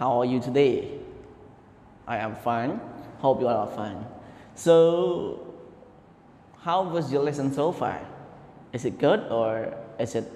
how are you today? I am fine. Hope you are fine. So, how was your lesson so far? Is it good or is it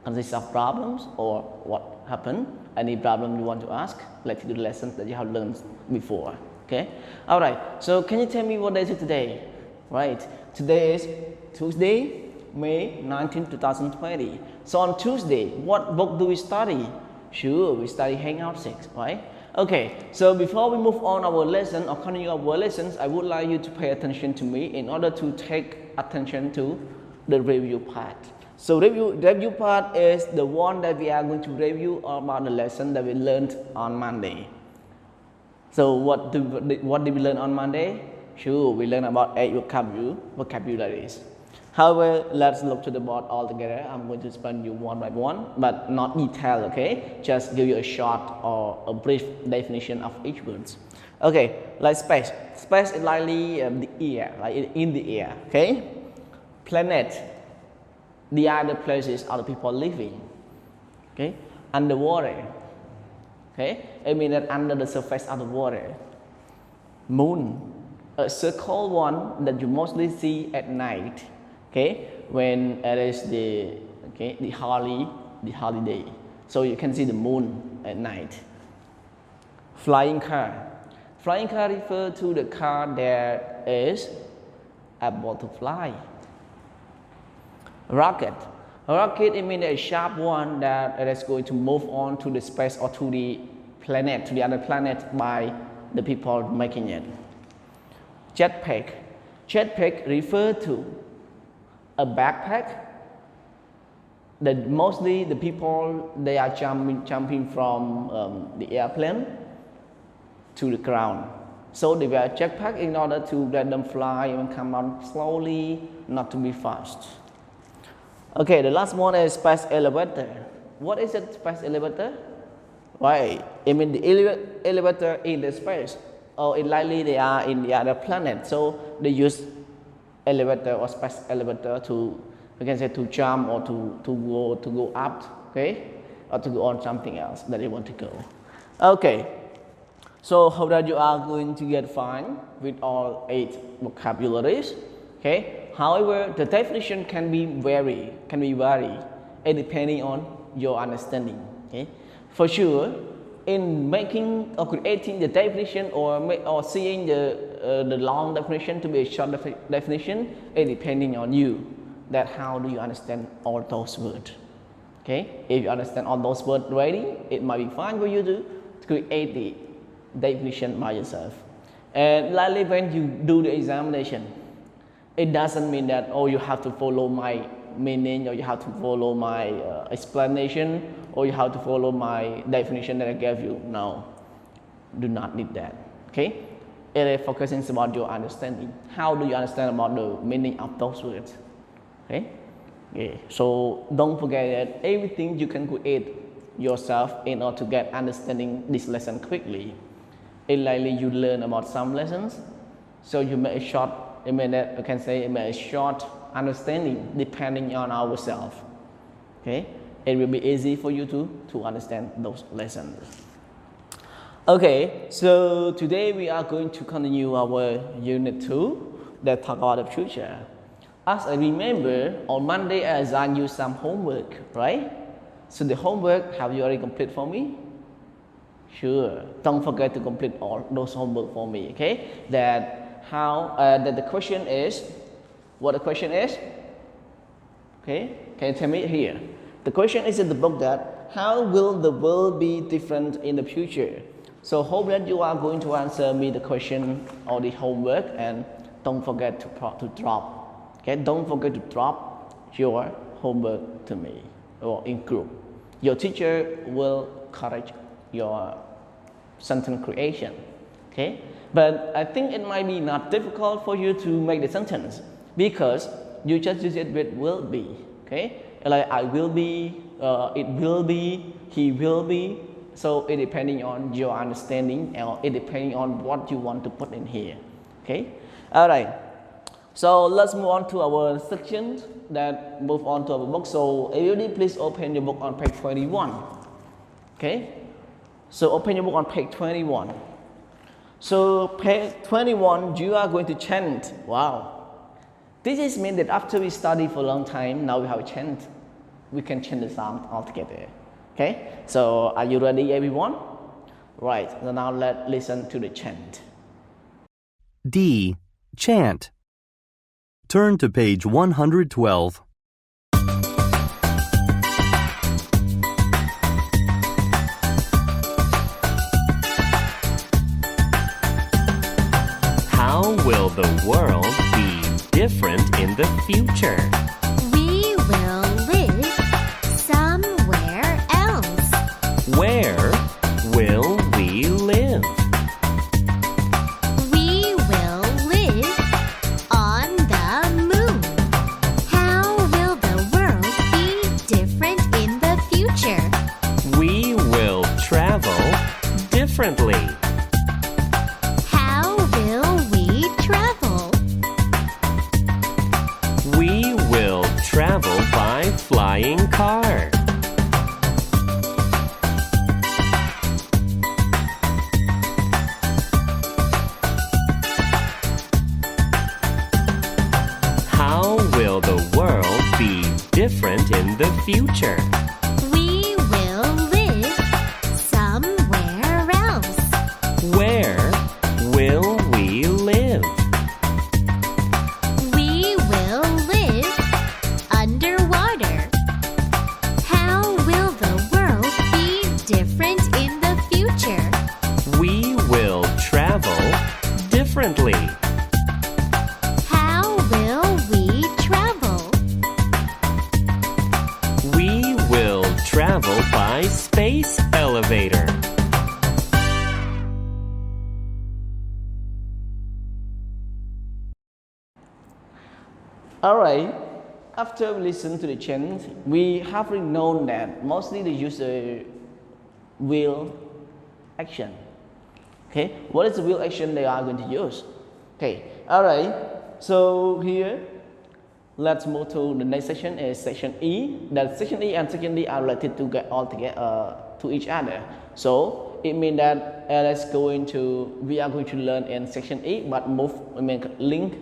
consist of problems or what happened? Any problem you want to ask related to the lessons that you have learned before? Okay. All right. So, can you tell me what day is it today? Right. Today is Tuesday, May 19, 2020. So on Tuesday, what book do we study? Sure, we study Hangout 6, right? Okay, so before we move on our lesson or continue our lessons, I would like you to pay attention to me in order to take attention to the review part. So review part is the one that we are going to review about the lesson that we learned on Monday. So what did we learn on Monday? Sure, we learned about 8 vocabularies. However, let's look to the board all together. I'm going to explain you one by one, but not detailed, okay? Just give you a short or a brief definition of each word. Okay, like space. Space is likely the air, like in the air, okay? Planet, the other places other people living, okay? Underwater, okay? I mean that under the surface of the water. Moon, a circle one that you mostly see at night. Okay, when it is the holiday, so you can see the moon at night. Flying car. Flying car refers to the car that is able to fly. Rocket. A rocket, it means a sharp one that is going to move on to the space or to the planet, to the other planet by the people making it. Jetpack. Jetpack refers to a backpack that mostly the people they are jumping from the airplane to the ground. So they wear a jetpack in order to let them fly and come down slowly, not to be fast. Okay, the last one is space elevator. What is a space elevator? Right, I mean the elevator in the space, or likely they are in the other planet, so they use elevator or space elevator to, we can say, to jump or to go up, okay, or to go on something else that they want to go. Okay, so hope that you are going to get fine with all 8 vocabularies. Okay, however, the definition can be vary, depending on your understanding. Okay, for sure, in making or creating the definition or seeing the long definition to be a short definition, it depending on you, that how do you understand all those words. Okay, if you understand all those words already, it might be fine for you to create the definition by yourself. And likely when you do the examination, it doesn't mean that, oh, you have to follow my meaning, or you have to follow my explanation, or you have to follow my definition that I gave you. No, do not need that. Okay, it is focusing about your understanding. How do you understand about the meaning of those words? Okay, so don't forget that everything you can create yourself in order to get understanding this lesson quickly. And likely you learn about some lessons, so you make a short, a short understanding depending on ourselves. Okay, it will be easy for you to understand those lessons. Okay, so today we are going to continue our unit 2 that talk about the future. As I remember, on Monday I assigned you some homework, right? So the homework, have you already completed for me? Sure, don't forget to complete all those homework for me, okay? That the question is, what the question is? Okay, can you tell me here? The question is in the book that, how will the world be different in the future? So hope that you are going to answer me the question or the homework, and don't forget to drop. Okay, don't forget to drop your homework to me or in group. Your teacher will encourage your sentence creation. Okay, but I think it might be not difficult for you to make the sentence, because you just use it with will be. Okay, like I will be, it will be, he will be. So it depending on your understanding, or it depending on what you want to put in here. Okay, all right. So let's move on to our section that move on to our book. So everybody please open your book on page 21. Okay. So open your book on page 21. So page 21, you are going to chant. Wow. This is mean that after we study for a long time, now we have a chant. We can chant the psalm all together. Okay? So are you ready, everyone? Right. So now let's listen to the chant. D. Chant. Turn to page 112. How will the world be different in the future? We will live somewhere else. Where will we live? We will live on the moon. How will the world be different in the future? We will travel differently. How will we travel? We will travel by flying car. How will the world be different in the future? We will live somewhere else. Where will we live? We will live underwater. How will the world be different in the future? We will travel differently. How will we travel? We will travel by space elevator. Alright, after we listen to the chant, we have already known that mostly they use the will action. Okay, what is the will action they are going to use? Okay, alright, so here, let's move to the next section is section E. That section E and section D are related to get all together to each other. So it means that we are going to learn in section E, but link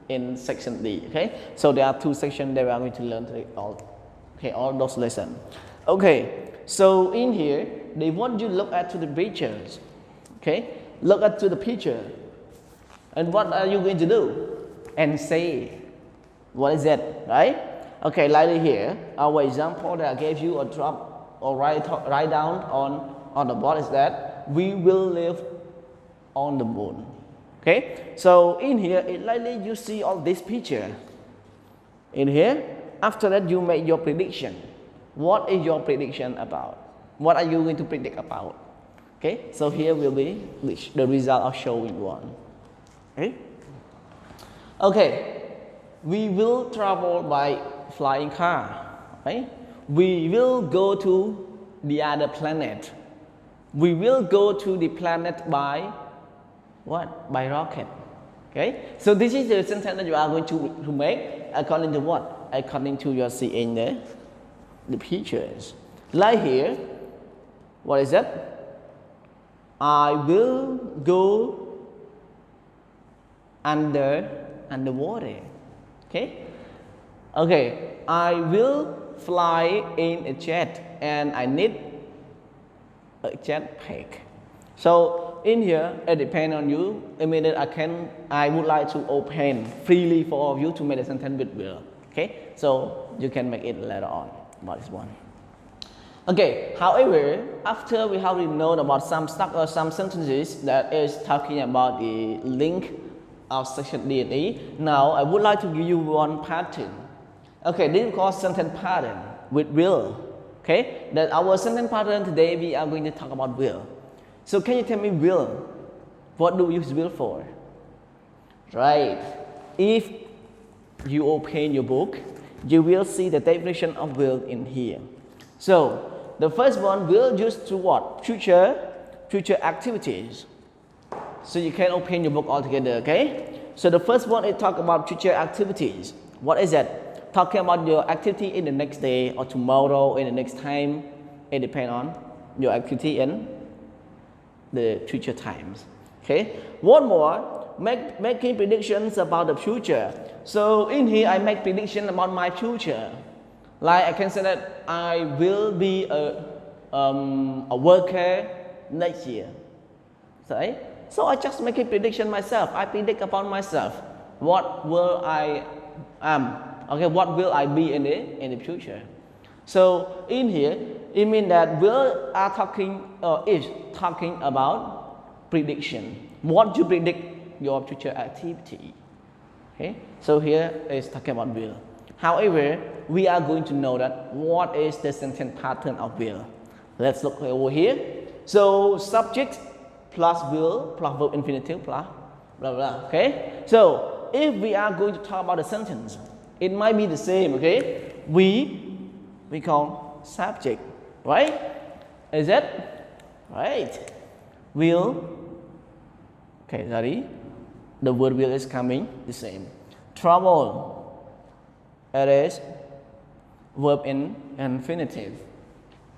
in section D. Okay, so there are two sections that we are going to learn today, all those lessons. Okay, so in here they want you to look at to the pictures. Okay, look at to the picture, and what are you going to do? And say, what is it, right? Okay, like here, our example that I gave you, or drop or write down on the board is that we will live on the moon. Okay, so in here, it likely you see all this picture. In here, after that you make your prediction. What is your prediction about? What are you going to predict about? Okay, so here will be the result of showing one. Okay, okay, we will travel by flying car. Right? We will go to the other planet. We will go to the planet by what? By rocket. Okay, so this is the sentence that you are going to make according to what? According to your seeing the pictures. Like here, what is that? I will go underwater. Okay, okay, I will fly in a jet and I need a jetpack. So in here, it depends on you. I mean that I would like to open freely for all of you to make a sentence with will. Okay, so you can make it later on about this one. Okay, however, after we have known about some sentences that is talking about the link of section D and E, now I would like to give you one pattern. Okay, this is called sentence pattern with will. Okay, that our sentence pattern today we are going to talk about will. So can you tell me will? What do we use will for? Right. If you open your book, you will see the definition of will in here. So the first one, will used to what? Future activities. So you can open your book all together, okay? So the first one, it talk about future activities. What is that? Talking about your activity in the next day or tomorrow, in the next time. It depends on your activity in the future times. Okay, one more, making predictions about the future. So in here I make prediction about my future. Like I can say that I will be a worker next year. Right? So I just make a prediction myself. I predict upon myself what will I am. Okay, what will I be in the future? So in here, it means that we are talking is talking about prediction. What you predict your future activity. Okay, so here is talking about will. However, we are going to know that what is the sentence pattern of will. Let's look over here. So subject plus will plus verb infinitive plus blah blah. Okay, so if we are going to talk about the sentence, it might be the same. Okay, we call subject, right? Is it right? Will. Okay, sorry. The word will is coming the same. Travel. It is verb in infinitive.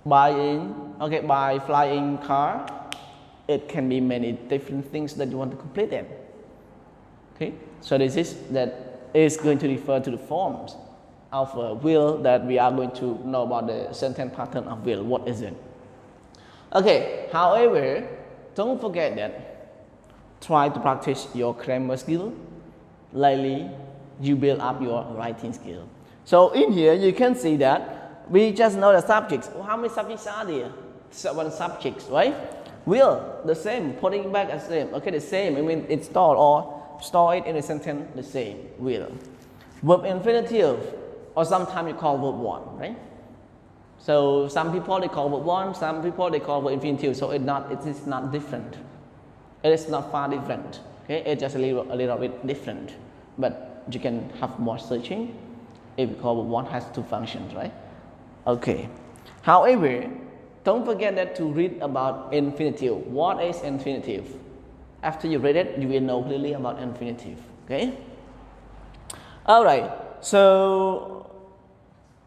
Buying. Okay, by flying car. It can be many different things that you want to complete them. Okay, so this is that is going to refer to the forms of will that we are going to know about the sentence pattern of will. What is it? Okay, however, don't forget that try to practice your grammar skill. Lately, you build up your writing skill. So in here, you can see that we just know the subjects. How many subjects are there? 7 subjects, right? Will, the same, putting back as same. Okay, the same. I mean, it's stored or store it in a sentence, the same. Will. Verb infinitive, or sometimes you call verb 1, right? So some people they call verb 1, some people they call verb infinitive. So it is not different. It is not far different. Okay, it's just a little bit different. But you can have more searching. If you call verb 1 has 2 functions, right? Okay. However, don't forget that to read about infinitive. What is infinitive? After you read it, you will know clearly about infinitive. Okay? Alright, so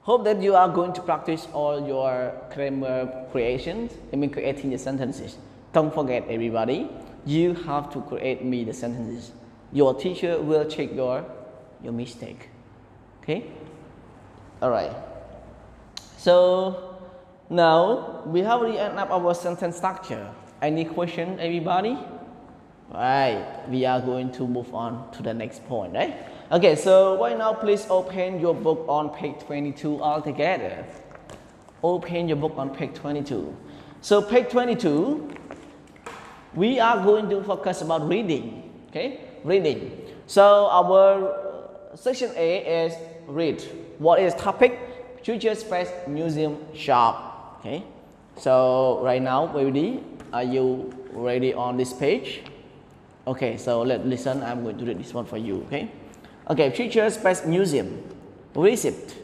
hope that you are going to practice all your grammar creations. I mean creating the sentences. Don't forget everybody, you have to create me the sentences. Your teacher will check your mistake. Okay? Alright. So now we have already ended up our sentence structure. Any question, everybody? Right, we are going to move on to the next point, right? Okay, so right now please open your book on page 22 all together. Open your book on page 22. So page 22, we are going to focus about reading. Okay, reading. So our section A is read. What is topic? Future Space Museum Shop. Okay, so right now, ready? Are you ready on this page? Okay, so let's listen. I'm going to read this one for you. Okay, okay. Future Space Museum. Receipt.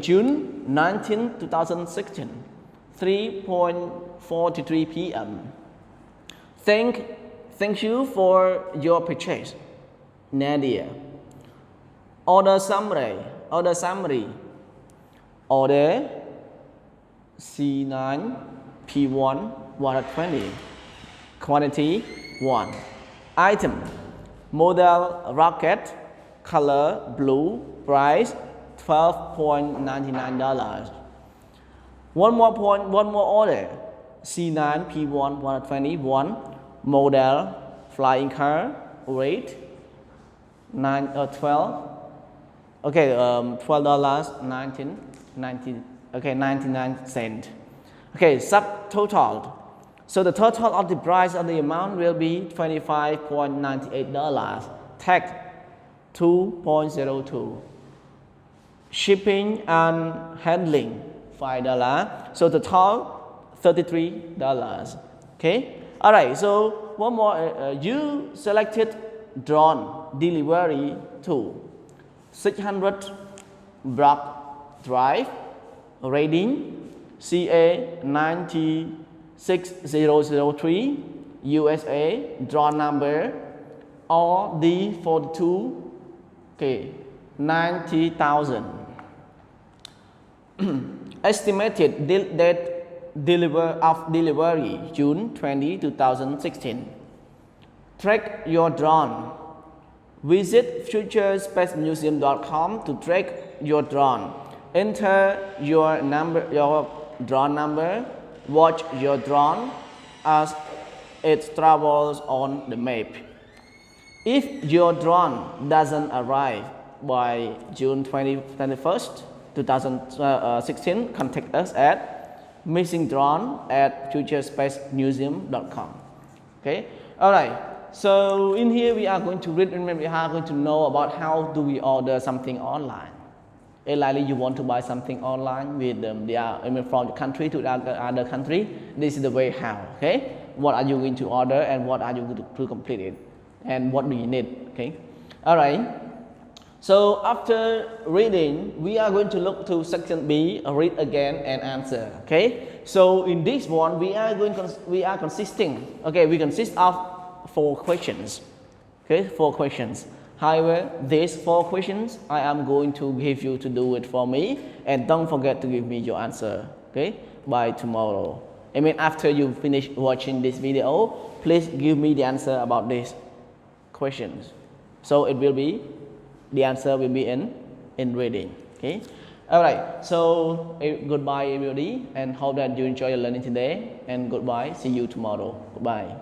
June 19, 2016. 3:43 p.m. Thank you for your purchase, Nadia. Order summary. Order C9 P1 120. Quantity 1. Item. Model rocket. Color blue. Price $12.99. One more order. C9 P1 121. Model flying car. Rate $12. Okay, $12.99. Okay, subtotal. So the total of the price of the amount will be $25.98. Tax $2.02. Shipping and handling $5. So the total $33. Okay. All right. So one more. You selected drone delivery to 600 block drive, rating CA 96003, USA, drone number RD42, okay, 90,000. Estimated date delivery June 20, 2016. Track your drone. Visit futurespacemuseum.com to track your drone. Enter your drone number. Watch your drone as it travels on the map. If your drone doesn't arrive by June 21st, 2016, contact us at missingdrone@futurespacemuseum.com. Okay, all right. So in here we are going to read and we are going to know about how do we order something online. Likely you want to buy something online with from your country to other country. This is the way how. Okay, what are you going to order and what are you going to complete it, and what do you need? Okay, all right. So after reading, we are going to look to section B, read again and answer. Okay. So in this one, we consist of 4 questions. Okay, 4 questions. However, these 4 questions, I am going to give you to do it for me, and don't forget to give me your answer. Okay, by tomorrow. After you finish watching this video, please give me the answer about these questions. So the answer will be in reading. Okay. All right. So goodbye everybody, and hope that you enjoy your learning today. And goodbye. See you tomorrow. Goodbye.